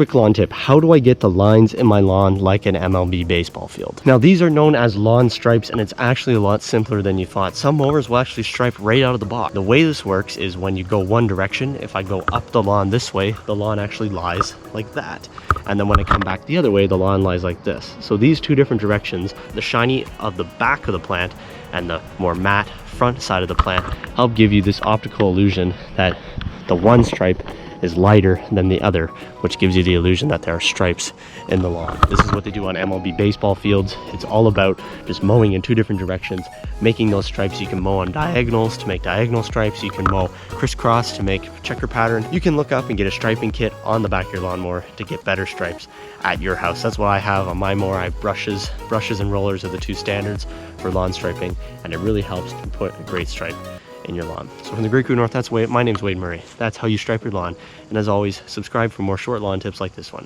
Quick lawn tip, how do I get the lines in my lawn like an MLB baseball field? Now these are known as lawn stripes, and it's actually a lot simpler than you thought. Some mowers will actually stripe right out of the box. The way this works is when you go one direction, if I go up the lawn this way, the lawn actually lies like that. And then when I come back the other way, the lawn lies like this. So these two different directions, the shiny of the back of the plant and the more matte front side of the plant, help give you this optical illusion that the one stripe is lighter than the other, which gives you the illusion that there are stripes in the lawn. This is what they do on MLB baseball fields. It's all about just mowing in two different directions, making those stripes. You can mow on diagonals to make diagonal stripes. You can mow crisscross to make checker pattern. You can look up and get a striping kit on the back of your lawnmower to get better stripes at your house. That's what I have on my mower. I have brushes and rollers are the two standards for lawn striping, and it really helps to put a great stripe in your lawn. So from the Great Cool North, that's Wade. My name's Wade Murray. That's how you stripe your lawn. And as always, subscribe for more short lawn tips like this one.